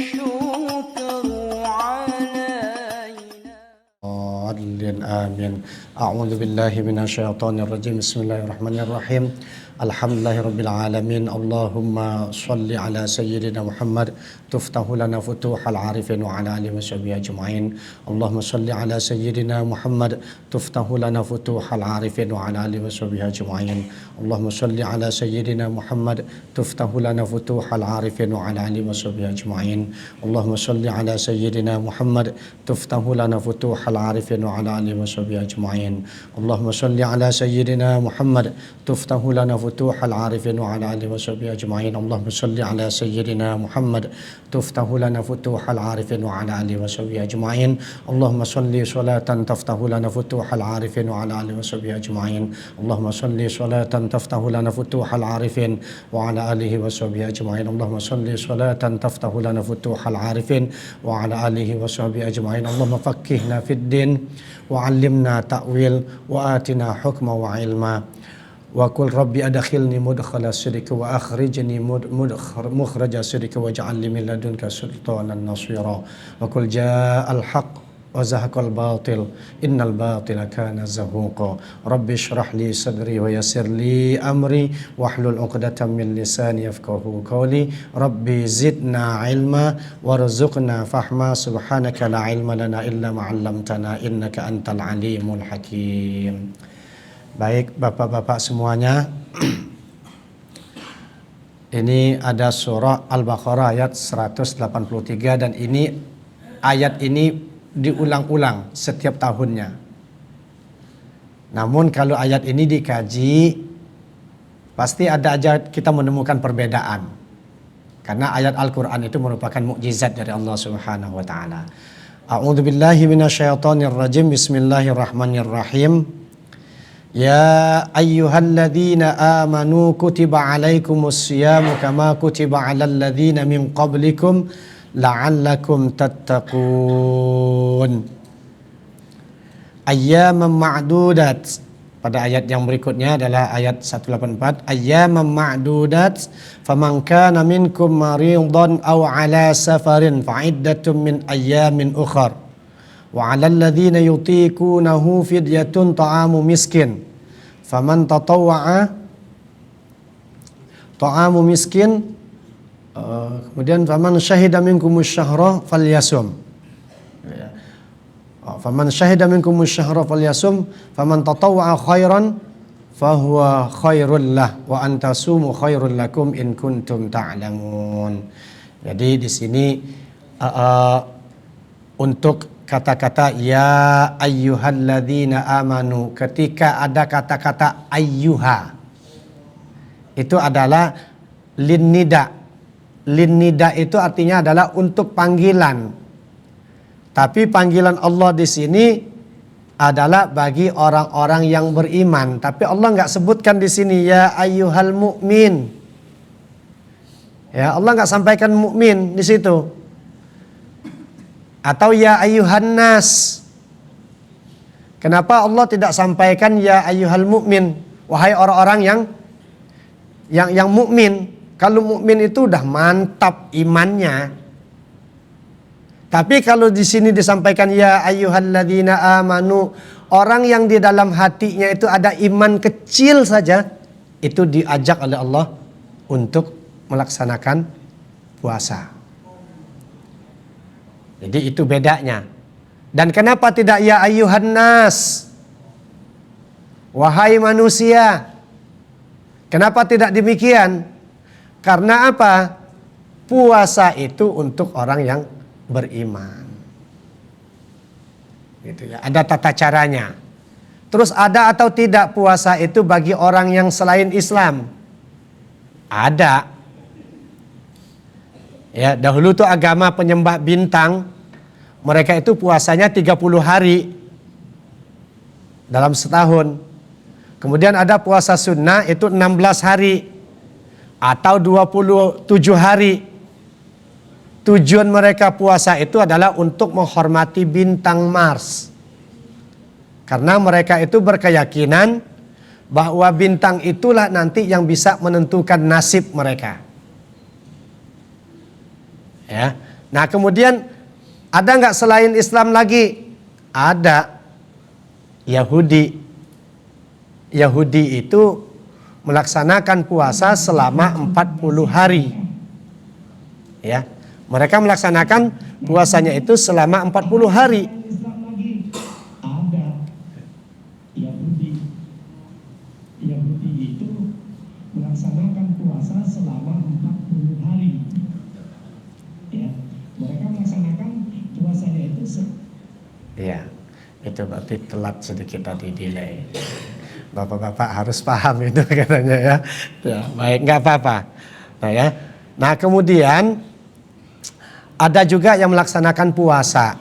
الشكر علينا. آمين. أعوذ بالله من الشيطان الرجيم. بسم الله الرحمن الرحيم. الحمد لله رب العالمين. اللهم صل على سيدنا محمد تفتح لنا فتوح العارفين وعلى آله وصحبه أجمعين. اللهم صل على سيدنا محمد تفتح لنا فتوح العارفين وعلى آله وصحبه أجمعين. اللهم صل على سيدنا محمد تفتح لنا فتوح العارفين وعلى آله وصحبه أجمعين. اللهم صل على سيدنا محمد تفتح لنا فتوح العارفين وعلى آله وصحبه أجمعين. اللهم صل على سيدنا محمد تفتح لنا فتوح العارفين وعلى آله وصحبه أجمعين. اللهم صل على سيدنا محمد تفتح لنا فتوح العارفين وعلى آله وصحبه أجمعين. اللهم صل صلاة تفتح لنا فتوح العارفين وعلى آله وصحبه أجمعين. اللهم صل صلاة تفتح لنا فتوح العارفين وعلى آله وصحبه أجمعين. اللهم صل صلاة تفتح لنا فتوح العارفين وعلى آله وصحبه أجمعين. اللهم فقهنا في الدين وعلمنا تأويل وآتنا حكما وعلما. وقل ربي أدخلني مدخل الصدق وأخرجني مخرج الصدق واجعل لي من لدنك سلطانا نصيرا. وقل جاء الحق وزهق الباطل إن الباطل كان زهوقا. ربي اشرح لي صدري ويسر لي أمري واحلل عقدة من لساني يفقهوا قولي. ربي زدنا علما وارزقنا فهما. سبحانك لا علم لنا إلا ما علمتنا إنك أنت العليم الحكيم. Baik bapak-bapak semuanya, ini ada surah Al-Baqarah ayat 183 dan ayat ini diulang-ulang setiap tahunnya. Namun kalau ayat ini dikaji, pasti ada aja kita menemukan perbedaan. Karena ayat Al-Quran itu merupakan mukjizat dari Allah Subhanahu wa taala. A'udzubillahi minasyaitonirrajim. Bismillahirrahmanirrahim. Ya ayyuhalladzina amanu kutiba alaikumus siyamu kama kutiba alal ladzina min qablikum la'allakum tattaqun. Ayyaman ma'dudat. Pada ayat yang berikutnya adalah ayat 184. Ayyaman ma'dudat faman kana minkum maridan aw ala safarin fa'iddatun min ayyamin ukhar. Wa 'alal ladzina yutiqunahu fidyatun ta'amu miskin. Faman tatawwa'a ta'amu miskin. Kemudian faman syahida minkumus syahra falyasum. Faman syahida minkumus syahra falyasum. Faman tatawwa'a khairan fahuwa khairul lah wa antasumu khairul lakum in kuntum ta'lamun. Jadi di sini untuk kata-kata ya ayyuhalladzina amanu, ketika ada kata-kata ayyuha, itu adalah linnida. Linnida itu artinya adalah untuk panggilan. Tapi panggilan Allah di sini adalah bagi orang-orang yang beriman. Tapi Allah nggak sebutkan di sini ya ayyuhal mu'min. Ya, Allah nggak sampaikan mukmin di situ. Atau ya ayyuhan nas. Kenapa Allah tidak sampaikan ya ayyuhal mu'min, wahai orang-orang yang mukmin? Kalau mukmin itu udah mantap imannya. Tapi kalau di sini disampaikan ya ayyuhalladzina amanu, orang yang di dalam hatinya itu ada iman kecil saja, itu diajak oleh Allah untuk melaksanakan puasa. Jadi itu bedanya. Dan kenapa tidak ya ayyuhan nas, wahai manusia? Kenapa tidak demikian? Karena apa? Puasa itu untuk orang yang beriman. Gitu ya. Ada tata caranya. Terus ada atau tidak puasa itu bagi orang yang selain Islam? Ada. Ya, dahulu tuh agama penyembah bintang, mereka itu puasanya 30 hari dalam setahun. Kemudian ada puasa sunnah itu 16 hari atau 27 hari. Tujuan mereka puasa itu adalah untuk menghormati bintang Mars. Karena mereka itu berkeyakinan bahwa bintang itulah nanti yang bisa menentukan nasib mereka. Ya, Nah kemudian ada nggak selain Islam lagi? Ada. Yahudi. Yahudi itu melaksanakan puasa selama 40 hari. Ya, mereka melaksanakan puasanya itu selama 40 hari. Ada Yahudi. Yahudi itu melaksanakan puasa selama 40 hari. Ya, mereka melaksanakan puasanya itu Ya, itu berarti telat sedikit tadi delay. Bapak-bapak harus paham itu katanya ya. Ya, baik, nggak apa-apa. Nah ya. Nah, kemudian ada juga yang melaksanakan puasa.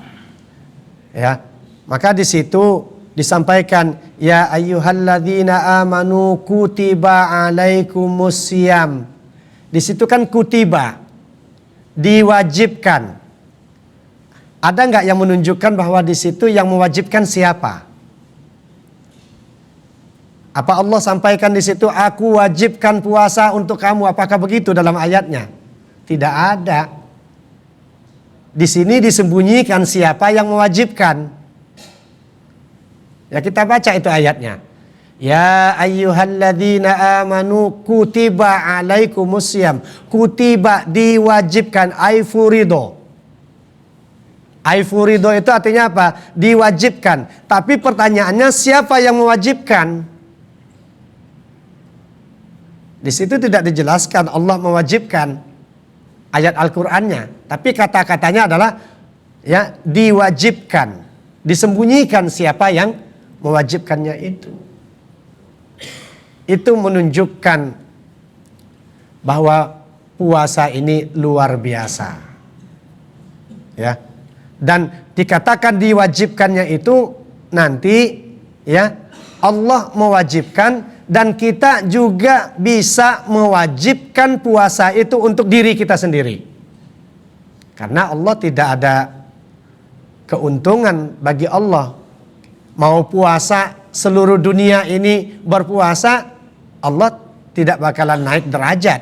Ya. Maka di situ disampaikan ya ayyuhalladzina amanu kutiba alaikumusiyam. Di situ kan kutiba, diwajibkan. Ada nggak yang menunjukkan bahwa di situ yang mewajibkan siapa? Apa Allah sampaikan di situ, aku wajibkan puasa untuk kamu? Apakah begitu dalam ayatnya? Tidak ada. Di sini disembunyikan siapa yang mewajibkan. Ya kita baca itu ayatnya. Ya ayyuhalladzina amanu kutiba alaikumusiyam. Kutiba diwajibkan, aifurido. Aifurido itu artinya apa? Diwajibkan. Tapi pertanyaannya siapa yang mewajibkan? Di situ tidak dijelaskan Allah mewajibkan ayat Al-Qur'annya, tapi kata-katanya adalah ya diwajibkan, disembunyikan siapa yang mewajibkannya itu. Itu menunjukkan bahwa puasa ini luar biasa. Ya. Dan dikatakan diwajibkannya itu nanti ya Allah mewajibkan. Dan kita juga bisa mewajibkan puasa itu untuk diri kita sendiri. Karena Allah tidak ada keuntungan bagi Allah. Mau puasa seluruh dunia ini berpuasa, Allah tidak bakalan naik derajat.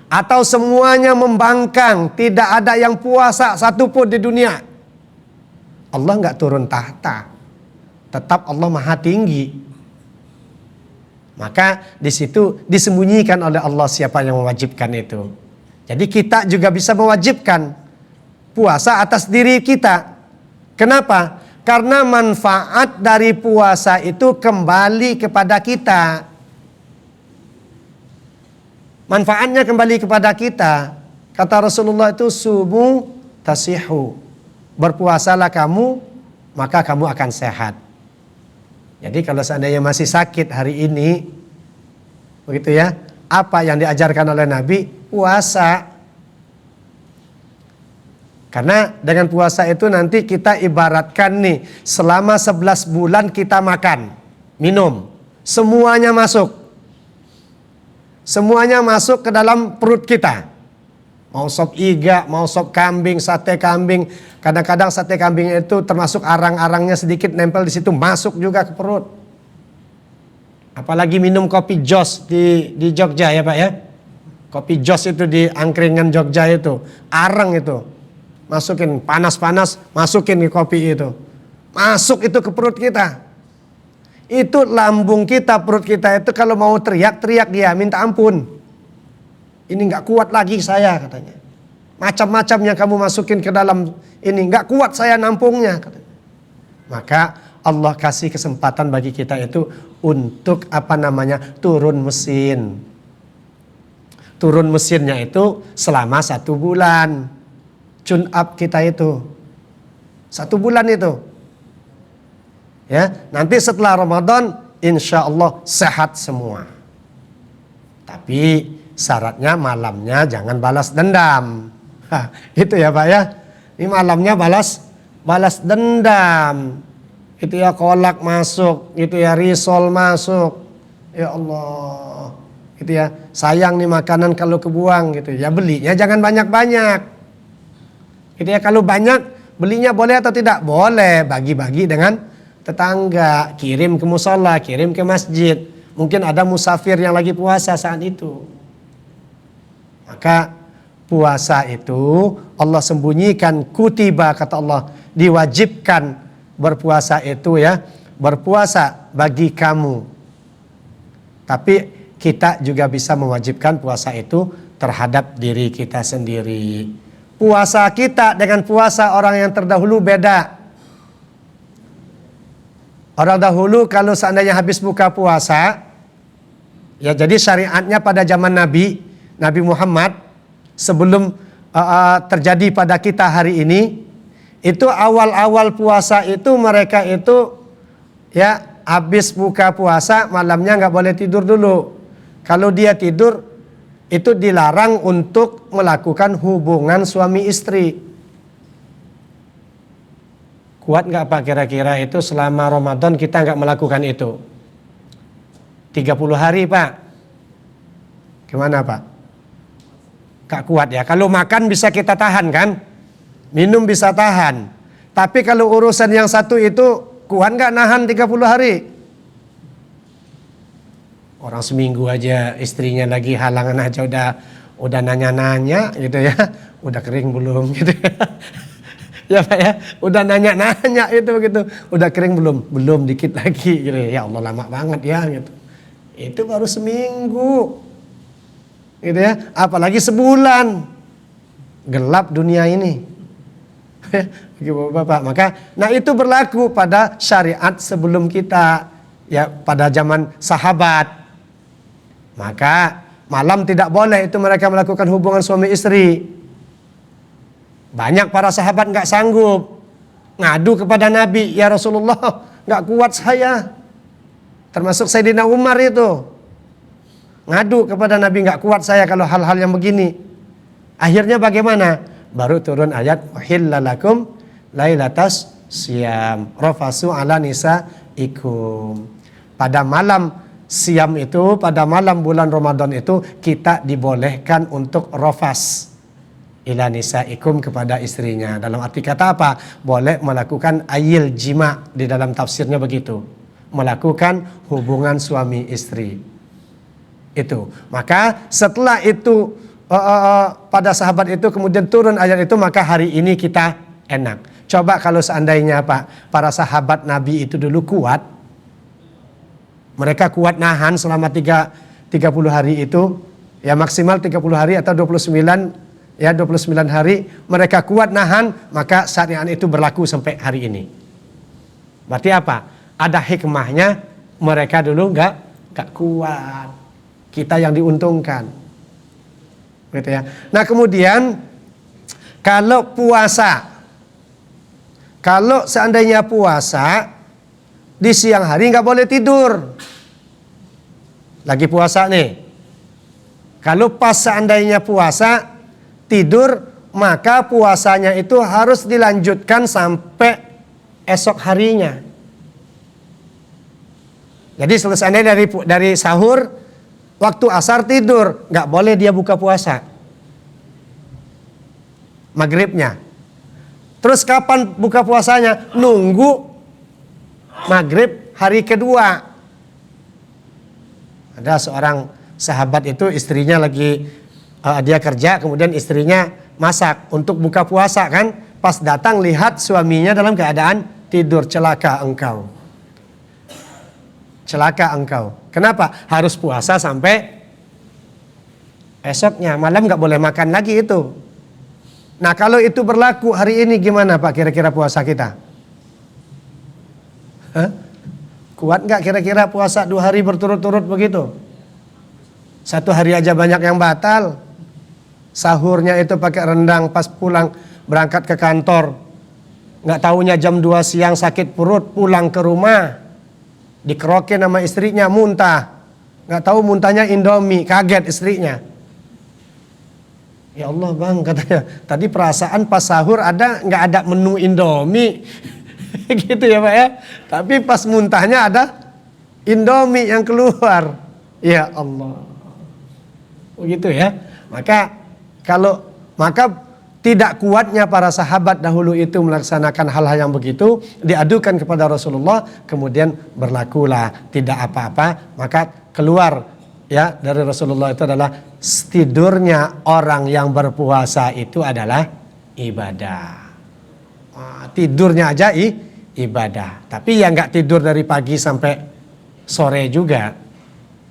Atau semuanya membangkang, tidak ada yang puasa satupun di dunia. Allah nggak turun tahta. Tetap Allah maha tinggi. Maka di situ disembunyikan oleh Allah siapa yang mewajibkan itu. Jadi kita juga bisa mewajibkan puasa atas diri kita. Kenapa? Karena manfaat dari puasa itu kembali kepada kita. Manfaatnya kembali kepada kita. Kata Rasulullah itu sumu tasihu. Berpuasalah kamu, maka kamu akan sehat. Jadi kalau seandainya masih sakit hari ini, begitu ya, apa yang diajarkan oleh Nabi? Puasa. Karena dengan puasa itu nanti kita ibaratkan nih, selama 11 bulan kita makan, minum, semuanya masuk. Semuanya masuk ke dalam perut kita. Mau sop iga, mau sop kambing, sate kambing. Kadang-kadang sate kambing itu termasuk arang-arangnya sedikit nempel di situ, masuk juga ke perut. Apalagi minum kopi jos di Jogja ya Pak ya. Kopi jos itu di angkringan Jogja itu, arang itu. Masukin panas-panas, masukin ke kopi itu. Masuk itu ke perut kita. Itu lambung kita, perut kita itu kalau mau teriak-teriak dia minta ampun. Ini nggak kuat lagi saya katanya. Macam-macam yang kamu masukin ke dalam ini nggak kuat saya nampungnya katanya. Maka Allah kasih kesempatan bagi kita itu untuk turun mesin. Turun mesinnya itu selama 1 bulan. Tune up kita itu 1 bulan itu. Ya, nanti setelah Ramadan insya Allah sehat semua. Tapi syaratnya malamnya jangan balas dendam. Itu ya Pak ya. Ini malamnya balas dendam. Itu ya kolak masuk, itu ya risol masuk. Ya Allah. Itu ya sayang nih makanan kalau kebuang gitu. Ya belinya jangan banyak-banyak. Itu ya kalau banyak belinya boleh atau tidak? Boleh, bagi-bagi dengan tetangga, kirim ke musola, kirim ke masjid. Mungkin ada musafir yang lagi puasa saat itu. Maka puasa itu Allah sembunyikan, kutiba kata Allah, diwajibkan berpuasa itu ya, berpuasa bagi kamu. Tapi kita juga bisa mewajibkan puasa itu terhadap diri kita sendiri. Puasa kita dengan puasa orang yang terdahulu beda. Orang dahulu kalau seandainya habis buka puasa, ya jadi syariatnya pada zaman Nabi Muhammad, sebelum terjadi pada kita hari ini, itu awal-awal puasa itu mereka itu ya habis buka puasa malamnya nggak boleh tidur dulu. Kalau dia tidur itu dilarang untuk melakukan hubungan suami istri. Kuat nggak Pak kira-kira itu selama Ramadan kita nggak melakukan itu? 30 hari Pak. Gimana Pak? Gak kuat ya. Kalau makan bisa kita tahan kan? Minum bisa tahan. Tapi kalau urusan yang satu itu kuat gak nahan 30 hari? Orang seminggu aja istrinya lagi halangan aja udah nanya-nanya gitu ya. Udah kering belum gitu ya. Ya Pak ya, udah nanya-nanya itu gitu. Udah kering belum? Belum, dikit lagi gitu. Ya Allah lama banget ya gitu. Itu baru seminggu. Gitu ya, apalagi sebulan. Gelap dunia ini. Bapak, maka nah itu berlaku pada syariat sebelum kita ya, pada zaman sahabat. Maka malam tidak boleh itu mereka melakukan hubungan suami istri. Banyak para sahabat nggak sanggup, ngadu kepada Nabi, ya Rasulullah, nggak kuat saya. Termasuk Sayyidina Umar itu. Ngadu kepada Nabi, nggak kuat saya kalau hal-hal yang begini. Akhirnya bagaimana? Baru turun ayat uhillalakum lailatas siyam rafasu ala nisaikum. Pada malam siam itu, pada malam bulan Ramadan itu kita dibolehkan untuk rafas ila nisaikum kepada istrinya. Dalam arti kata apa? Boleh melakukan ayil jima, di dalam tafsirnya begitu. Melakukan hubungan suami istri. Itu. Maka setelah itu pada sahabat itu kemudian turun ayat itu, maka hari ini kita enak. Coba kalau seandainya Pak, para sahabat Nabi itu dulu kuat, mereka kuat nahan selama 30 hari itu, ya maksimal 30 hari atau 29 hari, mereka kuat nahan, maka syariat itu berlaku sampai hari ini. Berarti apa? Ada hikmahnya, mereka dulu nggak kuat. Kita yang diuntungkan, gitu ya. Nah kemudian kalau puasa, kalau seandainya puasa di siang hari nggak boleh tidur. Lagi puasa nih. Kalau pas seandainya puasa tidur, maka puasanya itu harus dilanjutkan sampai esok harinya. Jadi selesai dari sahur, waktu asar tidur, nggak boleh dia buka puasa. Maghribnya. Terus kapan buka puasanya? Nunggu maghrib hari kedua. Ada seorang sahabat itu istrinya lagi dia kerja, kemudian istrinya masak untuk buka puasa kan. Pas datang lihat suaminya dalam keadaan tidur, celaka engkau. Celaka engkau. Kenapa? Harus puasa sampai esoknya. Malam nggak boleh makan lagi itu. Nah kalau itu berlaku hari ini gimana Pak kira-kira puasa kita? Hah? Kuat nggak kira-kira puasa 2 hari berturut-turut begitu? 1 hari aja banyak yang batal. Sahurnya itu pakai rendang, pas pulang berangkat ke kantor. Nggak taunya jam 2 siang sakit perut, pulang ke rumah. Dikerokin sama istrinya, muntah. Nggak tahu muntahnya Indomie, kaget istrinya. Ya Allah bang, katanya, tadi perasaan pas sahur nggak ada menu Indomie. Gitu ya Pak ya. Tapi pas muntahnya ada Indomie yang keluar. Ya Allah. Begitu ya. Maka tidak kuatnya para sahabat dahulu itu melaksanakan hal-hal yang begitu, diadukan kepada Rasulullah, kemudian berlakulah tidak apa-apa, maka keluar ya dari Rasulullah itu adalah tidurnya orang yang berpuasa itu adalah ibadah. Tidurnya aja ibadah. Tapi yang nggak tidur dari pagi sampai sore juga,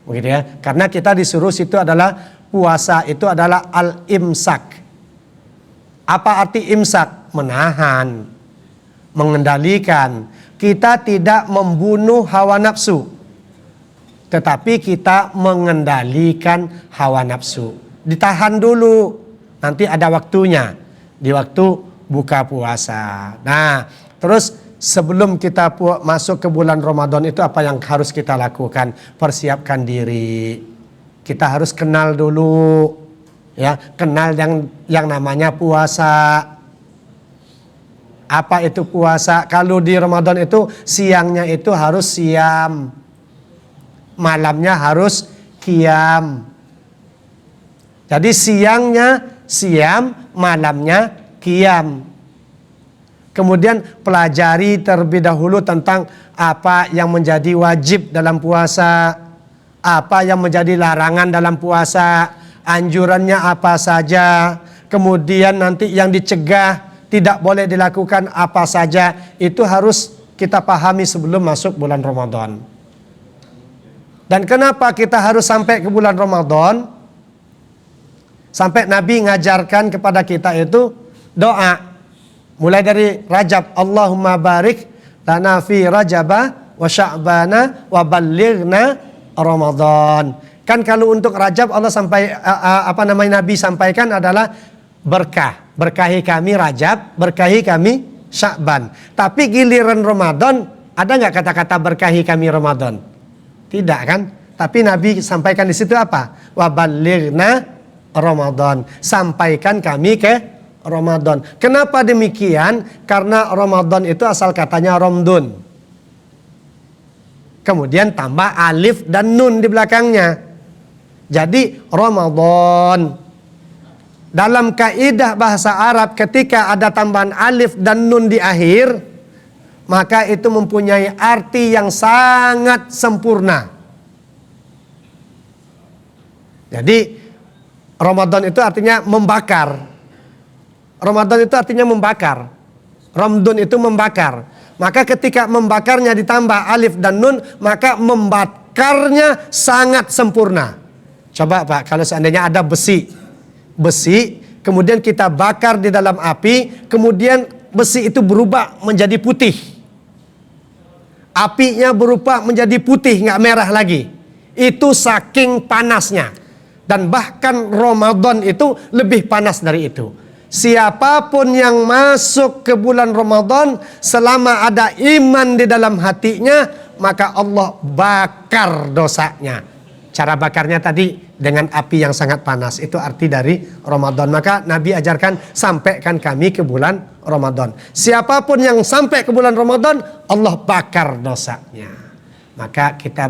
begitu ya. Karena kita disuruh situ adalah puasa itu adalah al-imsak. Apa arti imsak? Menahan, mengendalikan. Kita tidak membunuh hawa nafsu, tetapi kita mengendalikan hawa nafsu. Ditahan dulu, nanti ada waktunya, di waktu buka puasa. Nah, terus sebelum kita masuk ke bulan Ramadan itu apa yang harus kita lakukan? Persiapkan diri. Kita harus kenal dulu, ya, kenal yang namanya puasa. Apa itu puasa? Kalau di Ramadan itu siangnya itu harus siam, malamnya harus qiyam. Jadi siangnya siam, malamnya qiyam. Kemudian pelajari terlebih dahulu tentang apa yang menjadi wajib dalam puasa, apa yang menjadi larangan dalam puasa, anjurannya apa saja, kemudian nanti yang dicegah tidak boleh dilakukan apa saja. Itu harus kita pahami sebelum masuk bulan Ramadan. Dan kenapa kita harus sampai ke bulan Ramadan? Sampai Nabi ngajarkan kepada kita itu doa. Mulai dari Rajab, Allahumma barik lana fi Rajaba wa Sya'bana wa ballighna Ramadan. Kan kalau untuk Rajab Allah Nabi sampaikan adalah berkah. Berkahi kami Rajab, berkahi kami Sya'ban. Tapi giliran Ramadan ada nggak kata-kata berkahi kami Ramadan? Tidak kan? Tapi Nabi sampaikan di situ apa? Wa ballighna Ramadan. Sampaikan kami ke Ramadan. Kenapa demikian? Karena Ramadan itu asal katanya Romdun. Kemudian tambah alif dan nun di belakangnya. Jadi Ramadan. Dalam kaidah bahasa Arab ketika ada tambahan alif dan nun di akhir, maka itu mempunyai arti yang sangat sempurna. Jadi Ramadan itu artinya membakar. Ramadan itu artinya membakar. Ramdun itu membakar. Maka ketika membakarnya ditambah alif dan nun, maka membakarnya sangat sempurna. Coba Pak, kalau seandainya ada besi, kemudian kita bakar di dalam api, kemudian besi itu berubah menjadi putih. Apinya berubah menjadi putih, nggak merah lagi. Itu saking panasnya. Dan bahkan Ramadan itu lebih panas dari itu. Siapapun yang masuk ke bulan Ramadan selama ada iman di dalam hatinya, maka Allah bakar dosanya. Cara bakarnya tadi dengan api yang sangat panas. Itu arti dari Ramadan. Maka Nabi ajarkan sampaikan kami ke bulan Ramadan. Siapapun yang sampai ke bulan Ramadan, Allah bakar dosanya. Maka kita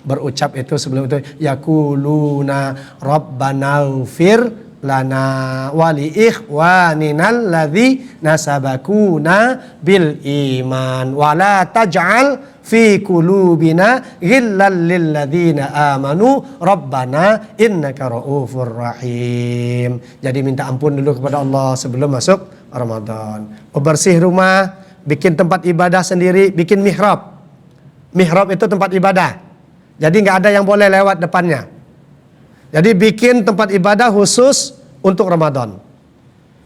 berucap itu sebelum itu, yaquluna rabbana ighfir lana wali ikhwaninal ladzina sabakuna bil iman wala taj'al fi qulubina ghillal lil ladzina amanu rabbana innaka raufur rahim. Jadi minta ampun dulu kepada Allah sebelum masuk Ramadan. Bersih rumah, bikin tempat ibadah sendiri, bikin mihrab. Mihrab itu tempat ibadah. Jadi nggak ada yang boleh lewat depannya. Jadi bikin tempat ibadah khusus untuk Ramadan.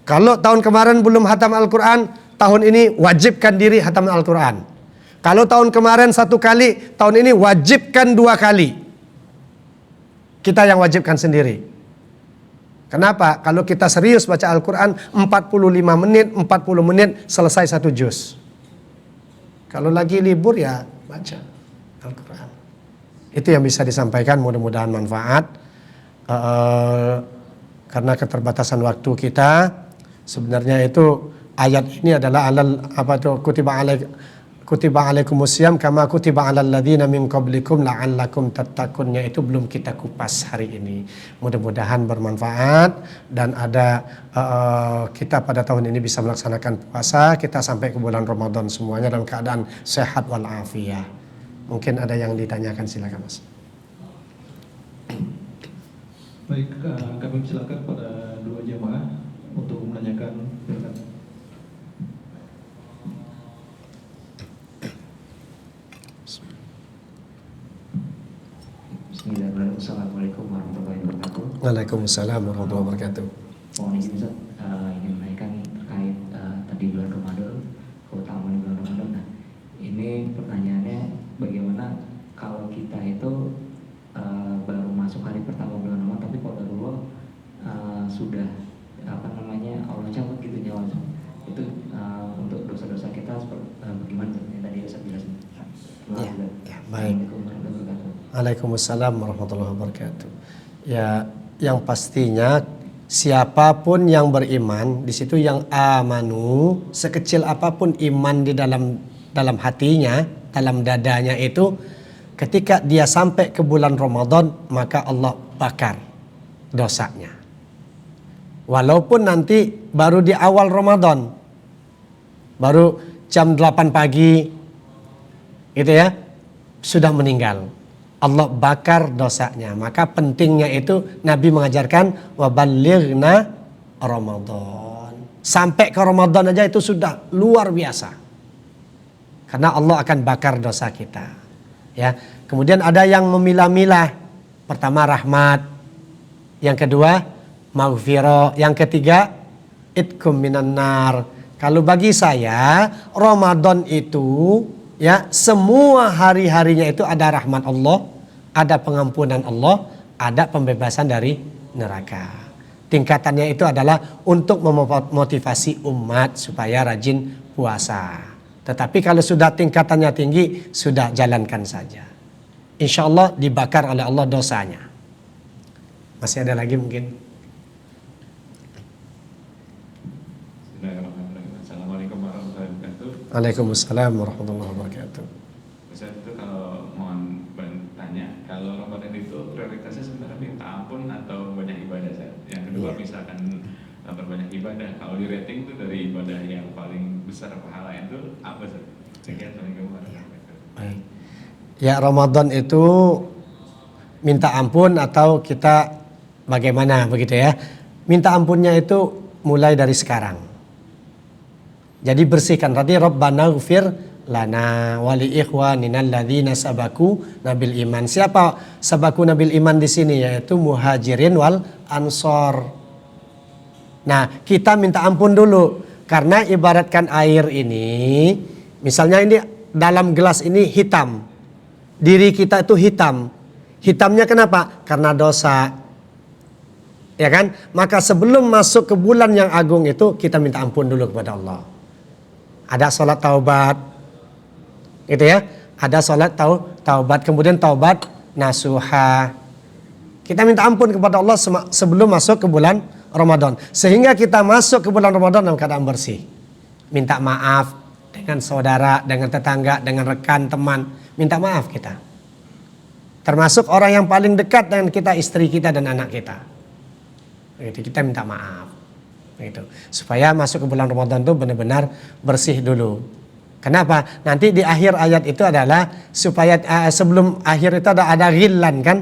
Kalau tahun kemarin belum hatam Al-Quran, tahun ini wajibkan diri hatam Al-Quran. Kalau tahun kemarin 1 kali, tahun ini wajibkan 2 kali. Kita yang wajibkan sendiri. Kenapa? Kalau kita serius baca Al-Quran, 45 menit, 40 menit selesai 1 juz. Kalau lagi libur ya baca Al-Quran. Itu yang bisa disampaikan, mudah-mudahan manfaat. Karena keterbatasan waktu kita, sebenarnya itu ayat ini adalah kutiba alaikumusiyam kama kutiba alal ladzina min qablikum la'allakum tattaqunnya itu belum kita kupas hari ini. Mudah-mudahan bermanfaat dan ada kita pada tahun ini bisa melaksanakan puasa, kita sampai ke bulan Ramadan semuanya dalam keadaan sehat walafiat. Mungkin ada yang ditanyakan, silakan Mas. Baik, kami silakan pada dua jamaah untuk menanyakan. Silakan. Bismillahirrahmanirrahim. Assalamualaikum warahmatullahi wabarakatuh. Waalaikumsalam warahmatullahi wabarakatuh. Mohon izin Ustaz, ingin menanyakan terkait tadi bulan Ramadan, keutamaan bulan Ramadan. Nah, ini pertanyaannya bagaimana kalau kita itu baru masuk hari pertama bulan Ramadan, tapi qadarullah sudah Allah cabut gitu nyawa itu, untuk dosa-dosa kita bagaimana yang tadi Ustaz jelasin. Ya, baik. Assalamualaikum warahmatullahi wabarakatuh. Waalaikumsalam warahmatullahi wabarakatuh. Ya, yang pastinya siapapun yang beriman di situ yang amanu, sekecil apapun iman di dalam hatinya, dalam dadanya itu, ketika dia sampai ke bulan Ramadan maka Allah bakar dosanya. Walaupun nanti baru di awal Ramadan, baru jam 8 pagi gitu ya, sudah meninggal, Allah bakar dosanya. Maka pentingnya itu Nabi mengajarkan waballighna Ramadan. Sampai ke Ramadan aja itu sudah luar biasa. Karena Allah akan bakar dosa kita. Ya. Kemudian ada yang memilah-milah. Pertama rahmat, yang kedua maghfirah, yang ketiga itkum minan nar. Kalau bagi saya Ramadan itu ya semua hari-harinya itu ada rahmat Allah, ada pengampunan Allah, ada pembebasan dari neraka. Tingkatannya itu adalah untuk memotivasi umat supaya rajin puasa. Tetapi kalau sudah tingkatannya tinggi, sudah jalankan saja. Insya Allah dibakar oleh Allah dosanya. Masih ada lagi mungkin? Assalamualaikum warahmatullahi wabarakatuh. Waalaikumsalam warahmatullahi wabarakatuh. Ustaz, itu kalau mohon bertanya, kalau Ramadan itu prioritasnya sebenarnya minta ampun atau banyak ibadah, Ustaz? Yang kedua, misalkan berbanyak ibadah, kalau di rating itu dari ibadah yang paling besar pahala itu apa, Ustaz? Sekian, Assalamualaikum warahmatullahi wabarakatuh. Baik. Ya, Ramadan itu minta ampun atau kita bagaimana begitu ya? Minta ampunnya itu mulai dari sekarang. Jadi bersihkan tadi Rabbana ighfir lana wa li ikhwanina alladzina sabaku nabil iman. Siapa sabaku nabil iman di sini? Yaitu muhajirin wal ansor. Nah, kita minta ampun dulu karena ibaratkan air ini, misalnya ini dalam gelas ini hitam. Diri kita itu hitam. Hitamnya kenapa? Karena dosa. Ya kan? Maka sebelum masuk ke bulan yang agung itu kita minta ampun dulu kepada Allah. Ada sholat taubat, gitu ya. Ada sholat taubat, kemudian taubat nasuha. Kita minta ampun kepada Allah sebelum masuk ke bulan Ramadan, sehingga kita masuk ke bulan Ramadan dalam keadaan bersih. Minta maaf dengan saudara, dengan tetangga, dengan rekan teman. Minta maaf kita. Termasuk orang yang paling dekat dengan kita, istri kita dan anak kita. Itu kita minta maaf. Gitu. Supaya masuk ke bulan Ramadan itu benar-benar bersih dulu. Kenapa? Nanti di akhir ayat itu adalah supaya sebelum akhir itu ada ghillan kan?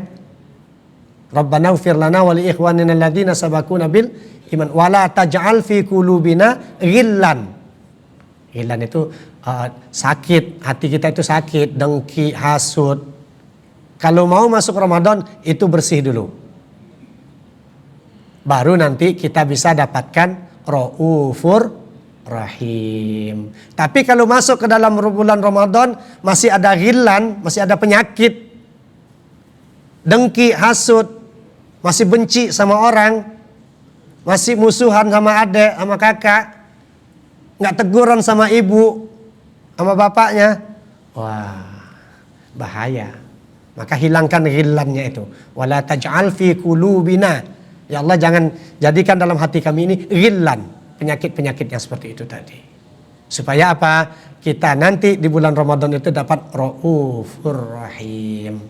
Rabbana ighfir lana wa li ikhwanina alladzina sabaquna bil iman wa la taj'al fi qulubina ghillan. Ghillan itu sakit, hati kita itu sakit, dengki, hasud. Kalau mau masuk Ramadan itu bersih dulu. Baru nanti kita bisa dapatkan Raufur Rahim. Tapi kalau masuk ke dalam bulan Ramadan masih ada ghillan, masih ada penyakit, dengki, hasud, masih benci sama orang, masih musuhan sama adik, sama kakak, nggak teguran sama ibu, sama bapaknya, wah bahaya. Maka hilangkan ghillannya itu. Wala taj'al fi qulubina. Ya Allah, jangan jadikan dalam hati kami ini ghillan, penyakit-penyakit yang seperti itu tadi. Supaya apa? Kita nanti di bulan Ramadan itu dapat Raufur Rahim.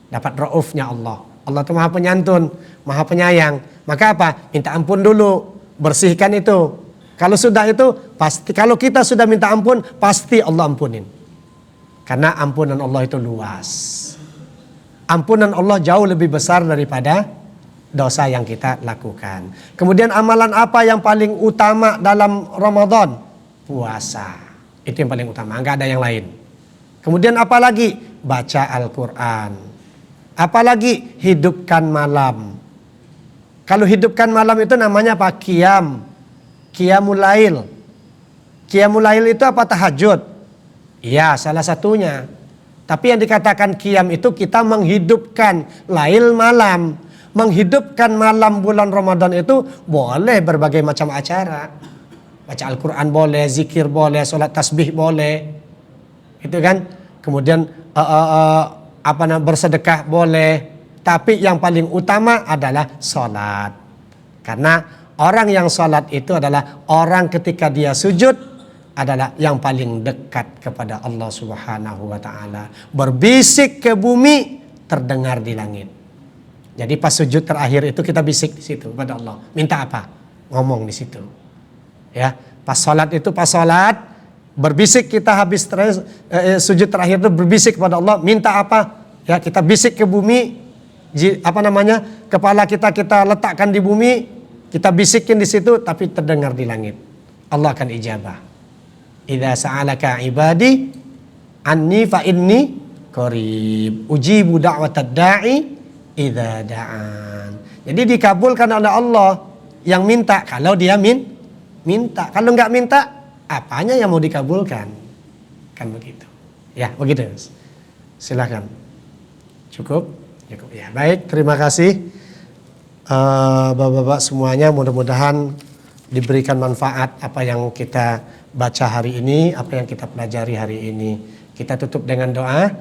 Dapat raufnya Allah. Allah itu Maha Penyantun, Maha Penyayang. Maka apa? Minta ampun dulu, bersihkan itu. Kalau sudah itu pasti, kalau kita sudah minta ampun, pasti Allah ampunin. Karena ampunan Allah itu luas. Ampunan Allah jauh lebih besar daripada dosa yang kita lakukan. Kemudian amalan apa yang paling utama dalam Ramadan? Puasa. Itu yang paling utama, nggak ada yang lain. Kemudian apa lagi? Baca Al-Quran. Apalagi hidupkan malam. Kalau hidupkan malam itu namanya apa? Qiyamul Lail. Qiyamul Lail itu apa? Tahajud. Ya, salah satunya. Tapi yang dikatakan qiyam itu kita menghidupkan lail malam. Menghidupkan malam bulan Ramadan itu boleh berbagai macam acara. Baca Al-Quran boleh, zikir boleh, sholat tasbih boleh. Itu kan. Kemudian bersedekah boleh. Tapi yang paling utama adalah sholat. Karena orang yang sholat itu adalah orang ketika dia sujud adalah yang paling dekat kepada Allah Subhanahu wa taala. Berbisik ke bumi, terdengar di langit. Jadi pas sujud terakhir itu kita bisik di situ kepada Allah. Minta apa? Ngomong di situ. Ya, pas sholat itu berbisik kita habis sujud terakhir itu berbisik kepada Allah, minta apa? Ya, kita bisik ke bumi, kepala kita letakkan di bumi, kita bisikin di situ tapi terdengar di langit. Allah akan ijabah. Idza sa'alaka ibadi anni fa inni qarib ujibu da'watad da'i idza da'an. Jadi dikabulkan oleh Allah yang minta kalau dia minta. Kalau nggak minta, apanya yang mau dikabulkan? Kan begitu. Ya, begitu. Silakan. Cukup? Cukup. Ya, baik. Terima kasih Bapak-bapak semuanya. Mudah-mudahan diberikan manfaat apa yang kita baca hari ini, apa yang kita pelajari hari ini. Kita tutup dengan doa.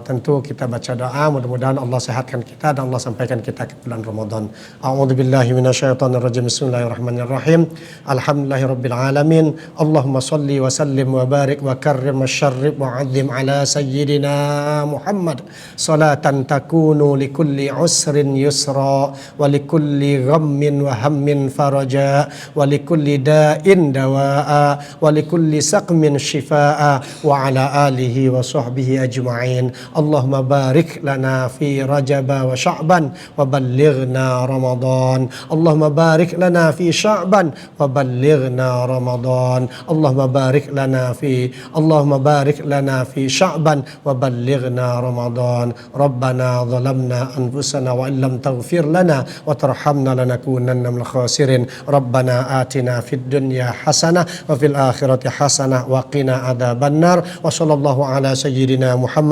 Tentu kita baca doa, mudah-mudahan Allah sehatkan kita dan Allah sampaikan kita ke bulan Ramadan. A'udzubillahi minasyaitonirrajim. Bismillahirrahmanirrahim. Alhamdulillahirabbil alamin. Allahumma shalli wa sallim wa barik wa karrim wa syarrib wa 'azzim ala sayyidina Muhammad salatan takunu likulli usrin yusra wa likulli ghammin wa hammin faraja wa likulli da'in dawaa wa likulli saqmin shifaa wa ala alihi wa sahbihi ajma'in. Allahumma barik lana fi Rajab wa Sya'ban wa ballighna Ramadan. Allahumma barik lana fi Sya'ban wa ballighna Ramadan. Allahumma barik lana fi Sya'ban wa ballighna Ramadan. Rabbana zalamna anfusana wa illam taghfir lana wa tarhamna lanakunanna minal khasirin. Rabbana atina fid dunya hasanah wa fil akhirati hasanah wa qina adzabannar. Wa sallallahu ala sayyidina Muhammadin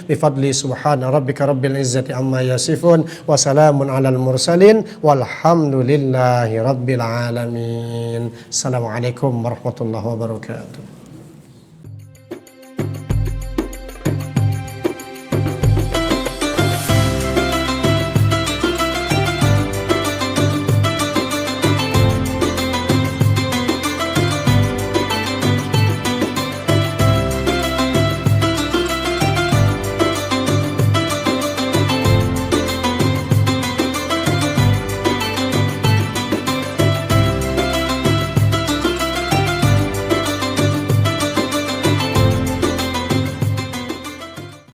bifadli subhana rabbika rabbil izzati amma yasifun wa salamun alal mursalin walhamdulillahi rabbil alamin. Assalamualaikum warahmatullahi wabarakatuh.